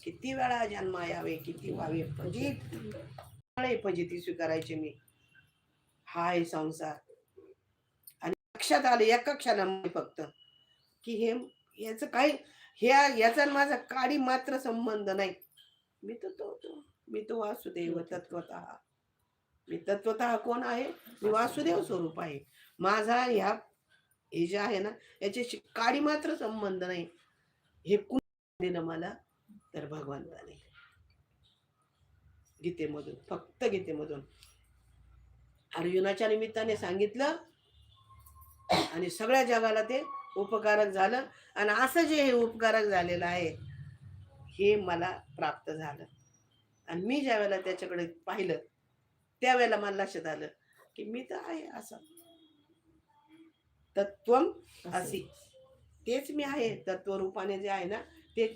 किती वेळा जन्मा यावे, किती व्हावे फजिती स्वीकारायचे मी. हा आहे संसार. आणि लक्षात आलं एका क्षणामध्ये फक्त की हे याचं काही याचा माझा काडी मात्र संबंध नाही. मी तो वासुदेव तत्वतः. मी तत्वतः कोण आहे? मी वासुदेव स्वरूप आहे. माझा हे जे आहे ना याच्याशी काडी मात्र संबंध नाही. हे कुणी दिलं मला? तर भगवंताने. गीतेमधून, फक्त गीतेमधून अर्जुनाच्या निमित्ताने सांगितलं आणि सगळ्या जगाला ते उपकारक झालं. आणि असं जे हे उपकारक झालेलं आहे हे मला प्राप्त झालं. आणि मी ज्या वेळेला त्याच्याकडे पाहिलं त्यावेळेला मला लक्षात आलं की मी तर आहे असं. तत्वम असी, तेच मी आहे. तत्वरूपाने जे आहे ना ते